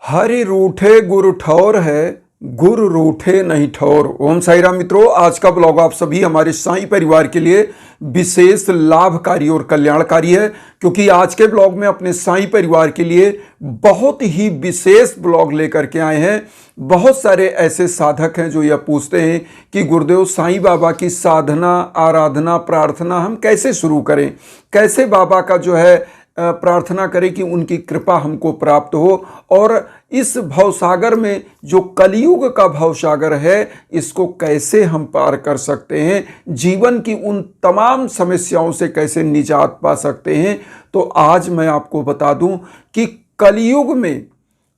हरि रूठे गुरु ठौर है, गुरु रूठे नहीं ठौर। ओम साई राम मित्रों, आज का ब्लॉग आप सभी हमारे साईं परिवार के लिए विशेष लाभकारी और कल्याणकारी है, क्योंकि आज के ब्लॉग में अपने साईं परिवार के लिए बहुत ही विशेष ब्लॉग लेकर के आए हैं। बहुत सारे ऐसे साधक हैं जो यह पूछते हैं कि गुरुदेव साईं बाबा की साधना, आराधना, प्रार्थना हम कैसे शुरू करें, कैसे बाबा का जो है प्रार्थना करें कि उनकी कृपा हमको प्राप्त हो, और इस भवसागर में जो कलयुग का भवसागर है इसको कैसे हम पार कर सकते हैं, जीवन की उन तमाम समस्याओं से कैसे निजात पा सकते हैं। तो आज मैं आपको बता दूं कि कलयुग में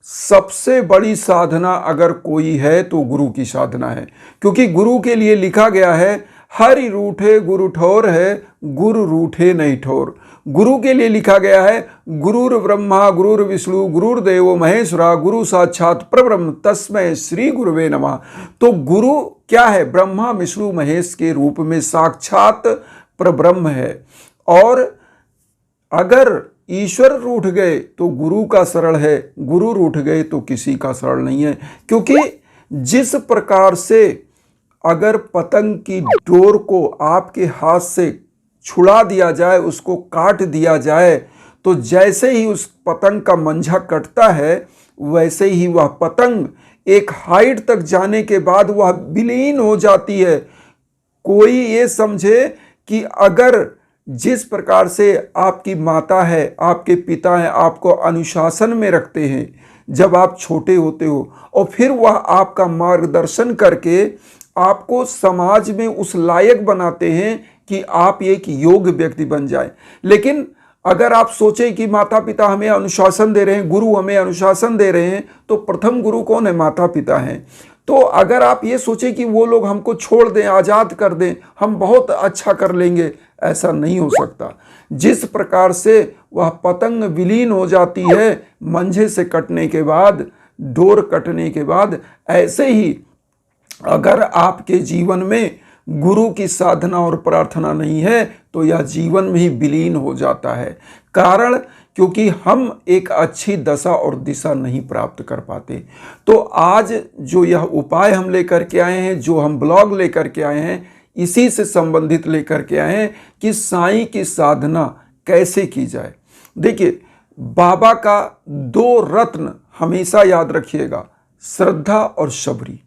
सबसे बड़ी साधना अगर कोई है तो गुरु की साधना है, क्योंकि गुरु के लिए लिखा गया है हरि रूठे गुरु ठौर है, गुरु रूठे नहीं ठौर। गुरु के लिए लिखा गया है गुरुर ब्रह्मा गुरुर विष्णु गुरुर्देवो महेश्वरा गुरु साक्षात परब्रह्म तस्मै श्री गुरुवे नमः। तो गुरु क्या है? ब्रह्मा विष्णु महेश के रूप में साक्षात परब्रह्म है। और अगर ईश्वर रूठ गए तो गुरु का सरल है, गुरु रूठ गए तो किसी का सरल नहीं है। क्योंकि जिस प्रकार से अगर पतंग की डोर को आपके हाथ से छुड़ा दिया जाए, उसको काट दिया जाए, तो जैसे ही उस पतंग का मंझा कटता है वैसे ही वह पतंग एक हाइट तक जाने के बाद वह विलीन हो जाती है। कोई ये समझे कि अगर जिस प्रकार से आपकी माता है, आपके पिता हैं, आपको अनुशासन में रखते हैं जब आप छोटे होते हो, और फिर वह आपका मार्गदर्शन करके आपको समाज में उस लायक बनाते हैं कि आप एक योग्य व्यक्ति बन जाए। लेकिन अगर आप सोचें कि माता पिता हमें अनुशासन दे रहे हैं, गुरु हमें अनुशासन दे रहे हैं, तो प्रथम गुरु कौन है? माता पिता हैं। तो अगर आप ये सोचें कि वो लोग हमको छोड़ दें, आज़ाद कर दें, हम बहुत अच्छा कर लेंगे, ऐसा नहीं हो सकता। जिस प्रकार से वह पतंग विलीन हो जाती है मंझे से कटने के बाद, डोर कटने के बाद, ऐसे ही अगर आपके जीवन में गुरु की साधना और प्रार्थना नहीं है तो यह जीवन में ही विलीन हो जाता है। कारण क्योंकि हम एक अच्छी दशा और दिशा नहीं प्राप्त कर पाते। तो आज जो यह उपाय हम लेकर के आए हैं, जो हम ब्लॉग लेकर के आए हैं, इसी से संबंधित लेकर के आए हैं कि साईं की साधना कैसे की जाए। देखिए, बाबा का दो रत्न हमेशा याद रखिएगा, श्रद्धा और सबरी।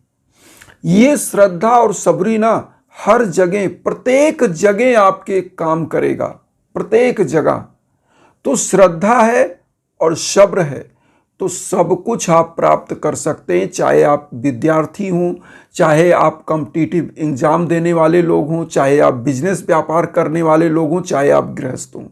ये श्रद्धा और सबरी ना हर जगह, प्रत्येक जगह आपके काम करेगा, प्रत्येक जगह। तो श्रद्धा है और सब्र है तो सब कुछ आप प्राप्त कर सकते हैं। चाहे आप विद्यार्थी हों, चाहे आप कॉम्पिटिटिव एग्जाम देने वाले लोग हों, चाहे आप बिजनेस व्यापार करने वाले लोग हों, चाहे आप गृहस्थ हों।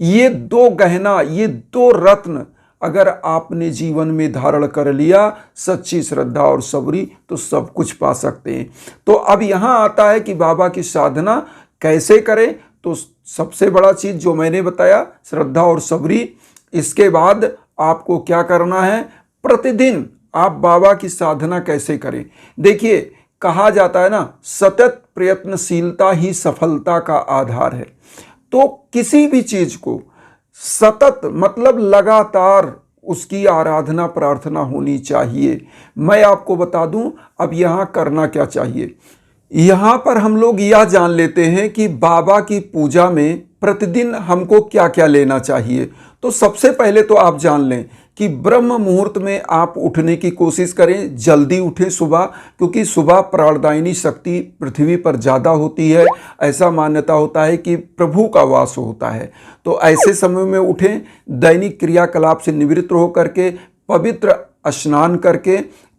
ये दो गहना, ये दो रत्न अगर आपने जीवन में धारण कर लिया, सच्ची श्रद्धा और सबरी, तो सब कुछ पा सकते हैं। तो अब यहाँ आता है कि बाबा की साधना कैसे करें। तो सबसे बड़ा चीज़ जो मैंने बताया, श्रद्धा और सबरी। इसके बाद आपको क्या करना है? प्रतिदिन आप बाबा की साधना कैसे करें। देखिए, कहा जाता है ना, सतत प्रयत्नशीलता ही सफलता का आधार है। तो किसी भी चीज़ को सतत मतलब लगातार उसकी आराधना प्रार्थना होनी चाहिए। मैं आपको बता दूं अब यहाँ करना क्या चाहिए। यहाँ पर हम लोग यह जान लेते हैं कि बाबा की पूजा में प्रतिदिन हमको क्या क्या लेना चाहिए। तो सबसे पहले तो आप जान लें कि ब्रह्म मुहूर्त में आप उठने की कोशिश करें, जल्दी उठें सुबह, क्योंकि सुबह प्राणदायिनी शक्ति पृथ्वी पर ज़्यादा होती है। ऐसा मान्यता होता है कि प्रभु का वास होता है। तो ऐसे समय में उठें, दैनिक क्रियाकलाप से निवृत्त होकर के, पवित्र स्नान करके,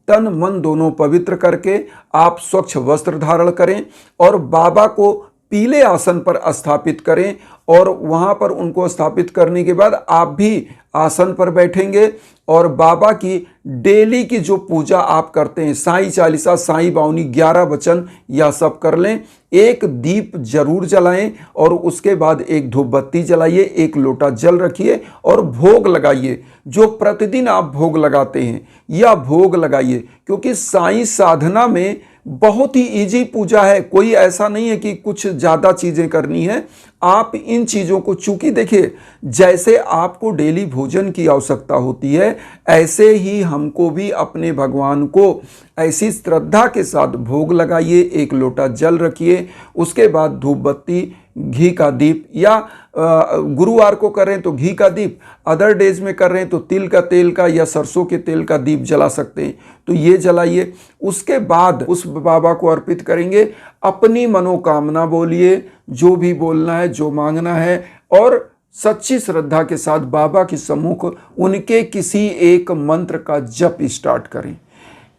तन मन दोनों पवित्र करके आप स्वच्छ वस्त्र धारण करें और बाबा को पीले आसन पर स्थापित करें। और वहाँ पर उनको स्थापित करने के बाद आप भी आसन पर बैठेंगे और बाबा की डेली की जो पूजा आप करते हैं, साईं चालीसा, साईं बावनी, 11 वचन, यह सब कर लें। एक दीप जरूर जलाएं और उसके बाद एक धूप बत्ती जलाइए, एक लोटा जल रखिए और भोग लगाइए। जो प्रतिदिन आप भोग लगाते हैं या भोग लगाइए, क्योंकि साईं साधना में बहुत ही इजी पूजा है। कोई ऐसा नहीं है कि कुछ ज़्यादा चीज़ें करनी है। आप इन चीज़ों को, चूंकि देखिए जैसे आपको डेली भोजन की आवश्यकता होती है, ऐसे ही हमको भी अपने भगवान को ऐसी श्रद्धा के साथ भोग लगाइए। एक लोटा जल रखिए, उसके बाद धूप बत्ती, घी का दीप, या गुरुवार को कर रहे हैं तो घी का दीप, अदर डेज में कर रहे हैं तो तिल का तेल का या सरसों के तेल का दीप जला सकते हैं, तो ये जलाइए। उसके बाद उस बाबा को अर्पित करेंगे, अपनी मनोकामना बोलिए, जो भी बोलना है, जो मांगना है, और सच्ची श्रद्धा के साथ बाबा के सम्मुख उनके किसी एक मंत्र का जप स्टार्ट करें।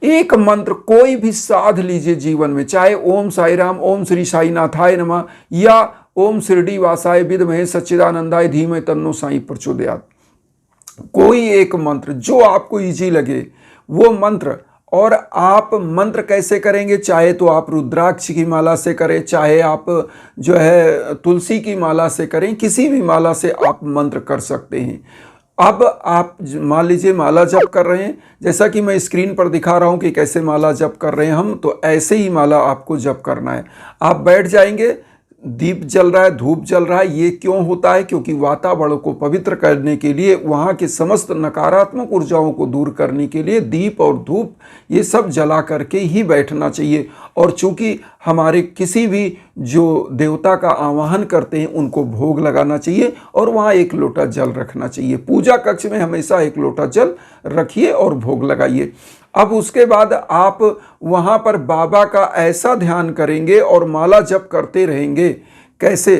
एक मंत्र कोई भी साध लीजिए जीवन में, चाहे ओम साई राम, ओम श्री साई नाथाय नमः, या ओम शिरडी वासाय विद्महे सच्चिदानंदाय धीमहि तन्नो साई प्रचोदयात्। कोई एक मंत्र जो आपको इजी लगे वो मंत्र। और आप मंत्र कैसे करेंगे, चाहे तो आप रुद्राक्ष की माला से करें, चाहे आप जो है तुलसी की माला से करें, किसी भी माला से आप मंत्र कर सकते हैं। अब आप मान लीजिए माला जप कर रहे हैं, जैसा कि मैं स्क्रीन पर दिखा रहा हूं कि कैसे माला जप कर रहे हैं हम, तो ऐसे ही माला आपको जप करना है। आप बैठ जाएंगे, दीप जल रहा है, धूप जल रहा है। ये क्यों होता है? क्योंकि वातावरण को पवित्र करने के लिए, वहाँ के समस्त नकारात्मक ऊर्जाओं को दूर करने के लिए दीप और धूप ये सब जला करके ही बैठना चाहिए। और चूंकि हमारे किसी भी जो देवता का आवाहन करते हैं उनको भोग लगाना चाहिए, और वहाँ एक लोटा जल रखना चाहिए। पूजा कक्ष में हमेशा एक लोटा जल रखिए और भोग लगाइए। अब उसके बाद आप वहाँ पर बाबा का ऐसा ध्यान करेंगे और माला जप करते रहेंगे। कैसे?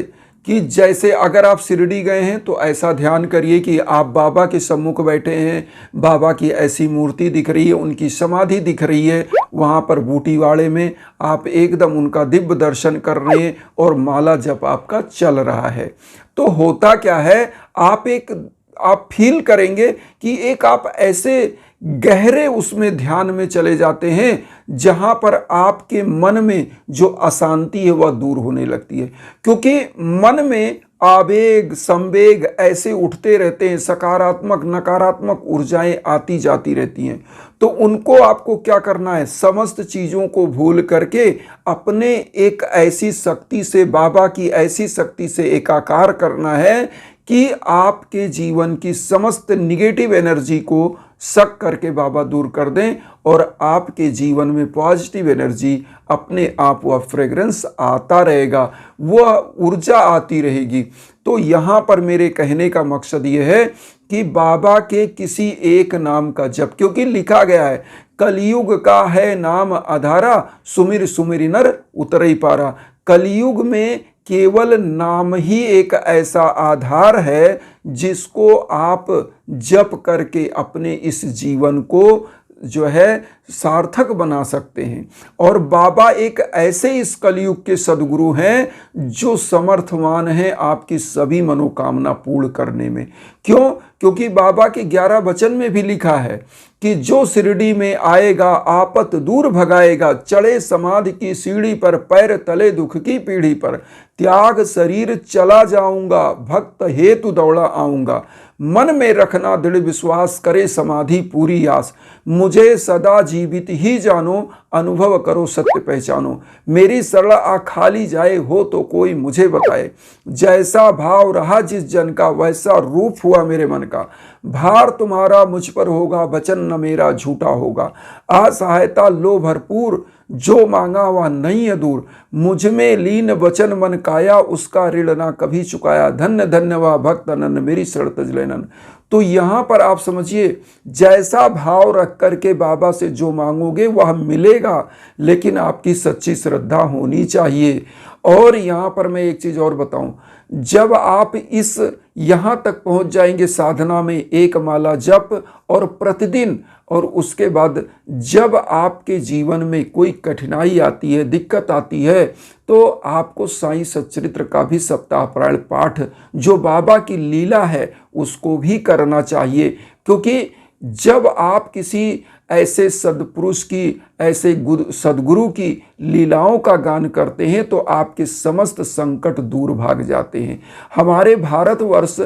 कि जैसे अगर आप शिरडी गए हैं तो ऐसा ध्यान करिए कि आप बाबा के सम्मुख बैठे हैं, बाबा की ऐसी मूर्ति दिख रही है, उनकी समाधि दिख रही है, वहाँ पर बूटीवाड़े में आप एकदम उनका दिव्य दर्शन कर रहे हैं और माला जप आपका चल रहा है। तो होता क्या है, आप फील करेंगे कि एक आप ऐसे गहरे उसमें ध्यान में चले जाते हैं जहां पर आपके मन में जो अशांति है वह दूर होने लगती है। क्योंकि मन में आवेग संवेग ऐसे उठते रहते हैं, सकारात्मक नकारात्मक ऊर्जाएं आती जाती रहती हैं। तो उनको आपको क्या करना है, समस्त चीज़ों को भूल करके अपने एक ऐसी शक्ति से, बाबा की ऐसी शक्ति से एकाकार करना है कि आपके जीवन की समस्त निगेटिव एनर्जी को शक करके बाबा दूर कर दें और आपके जीवन में पॉजिटिव एनर्जी अपने आप, वह फ्रेग्रेंस आता रहेगा, वह ऊर्जा आती रहेगी। तो यहाँ पर मेरे कहने का मकसद ये है कि बाबा के किसी एक नाम का जप, क्योंकि लिखा गया है कलयुग का है नाम आधारा, सुमिर सुमिर नर उतरई पारा। कलयुग में केवल नाम ही एक ऐसा आधार है जिसको आप जप करके अपने इस जीवन को जो है सार्थक बना सकते हैं। और बाबा एक ऐसे इस कलयुग के सद्गुरु हैं जो समर्थवान हैं आपकी सभी मनोकामना पूर्ण करने में। क्यों? क्योंकि बाबा के 11 वचन में भी लिखा है कि जो शिरडी में आएगा आपत दूर भगाएगा, चढ़े समाधि की सीढ़ी पर, पैर तले दुख की पीढ़ी पर, त्याग शरीर चला जाऊंगा, भक्त हेतु दौड़ा आऊंगा, मन में रखना दृढ़ विश्वास, करे समाधि पूरी आस, मुझे सदा जीवित ही जानो, अनुभव करो सत्य पहचानो, मेरी सरल आ खाली जाए हो तो कोई मुझे बताए, जैसा भाव रहा जिस जन का वैसा रूप हुआ मेरे मन का, भार तुम्हारा मुझ पर होगा, वचन न मेरा झूठा होगा, असहायता लो भरपूर, जो मांगा वह नहीं है दूर, मुझ में लीन वचन मन काया, उसका ऋण ना कभी चुकाया, धन्य धन्य वह भक्त अनन्य, मेरी शरण तज लेनन। तो यहाँ पर आप समझिए, जैसा भाव रख करके बाबा से जो मांगोगे वह मिलेगा, लेकिन आपकी सच्ची श्रद्धा होनी चाहिए। और यहाँ पर मैं एक चीज़ और बताऊं, जब आप इस यहाँ तक पहुँच जाएंगे साधना में, एक माला जप और प्रतिदिन, और उसके बाद जब आपके जीवन में कोई कठिनाई आती है, दिक्कत आती है, तो आपको साईं सच्चरित्र का भी सप्ताहपारायण पाठ, जो बाबा की लीला है, उसको भी करना चाहिए। क्योंकि जब आप किसी ऐसे सदपुरुष की, ऐसे सदगुरु की लीलाओं का गान करते हैं तो आपके समस्त संकट दूर भाग जाते हैं। हमारे भारतवर्ष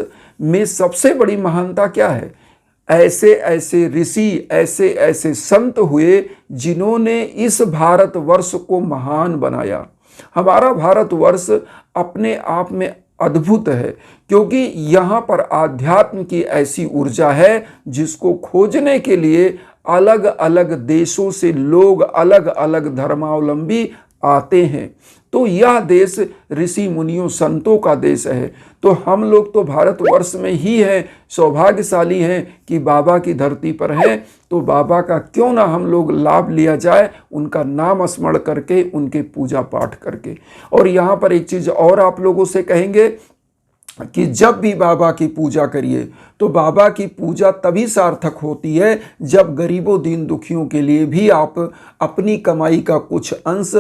में सबसे बड़ी महानता क्या है? ऐसे ऐसे ऋषि, ऐसे ऐसे संत हुए जिन्होंने इस भारतवर्ष को महान बनाया। हमारा भारतवर्ष अपने आप में अद्भुत है, क्योंकि यहाँ पर आध्यात्म की ऐसी ऊर्जा है जिसको खोजने के लिए अलग अलग देशों से लोग, अलग अलग धर्मावलंबी आते हैं। तो यह देश ऋषि मुनियों संतों का देश है। तो हम लोग तो भारतवर्ष में ही हैं, सौभाग्यशाली हैं कि बाबा की धरती पर हैं। तो बाबा का क्यों ना हम लोग लाभ लिया जाए, उनका नाम स्मरण करके, उनके पूजा पाठ करके। और यहाँ पर एक चीज़ और आप लोगों से कहेंगे कि जब भी बाबा की पूजा करिए तो बाबा की पूजा तभी सार्थक होती है जब गरीबों दीन दुखियों के लिए भी आप अपनी कमाई का कुछ अंश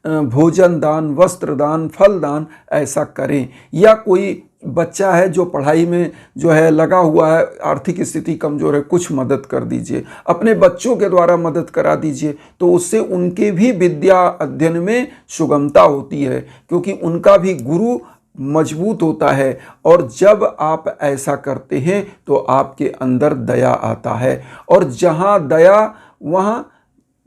भोजन दान, वस्त्र दान, फल दान ऐसा करें। या कोई बच्चा है जो पढ़ाई में जो है लगा हुआ है, आर्थिक स्थिति कमज़ोर है, कुछ मदद कर दीजिए, अपने बच्चों के द्वारा मदद करा दीजिए। तो उससे उनके भी विद्या अध्ययन में सुगमता होती है, क्योंकि उनका भी गुरु मजबूत होता है। और जब आप ऐसा करते हैं तो आपके अंदर दया आता है, और जहाँ दया वहाँ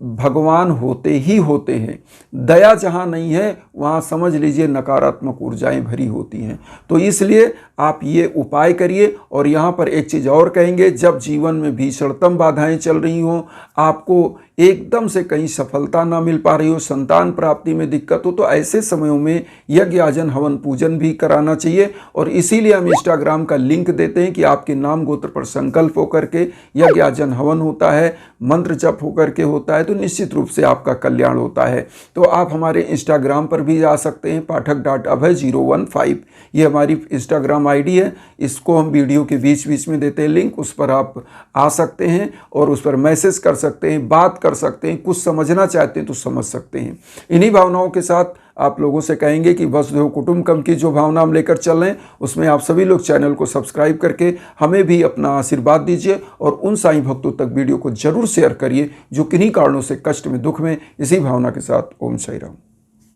भगवान होते ही होते हैं। दया जहाँ नहीं है वहाँ समझ लीजिए नकारात्मक ऊर्जाएं भरी होती हैं। तो इसलिए आप ये उपाय करिए। और यहाँ पर एक चीज़ और कहेंगे, जब जीवन में भीषणतम बाधाएं चल रही हों, आपको एकदम से कहीं सफलता ना मिल पा रही हो, संतान प्राप्ति में दिक्कत हो, तो ऐसे समयों में यज्ञ आजन हवन पूजन भी कराना चाहिए। और इसीलिए हम इंस्टाग्राम का लिंक देते हैं कि आपके नाम गोत्र पर संकल्प होकर के यज्ञ आजन हवन होता है, मंत्र जप होकर के होता है, तो निश्चित रूप से आपका कल्याण होता है। तो आप हमारे इंस्टाग्राम पर भी जा सकते हैं, pathak.abhay015, ये हमारी इंस्टाग्राम आईडी है। इसको हम वीडियो के बीच बीच में देते हैं लिंक, उस पर आप आ सकते हैं और उस पर मैसेज कर सकते हैं, बात कर सकते हैं, कुछ समझना चाहते हैं तो समझ सकते हैं। इन्हीं भावनाओं के साथ आप लोगों से कहेंगे कि वसुधैव कुटुंबकम की जो भावना हम लेकर चल रहे हैं, उसमें आप सभी लोग चैनल को सब्सक्राइब करके हमें भी अपना आशीर्वाद दीजिए। और उन साईं भक्तों तक वीडियो को जरूर शेयर करिए जो किन्हीं कारणों से कष्ट में, दुख में। इसी भावना के साथ ओम साई राम।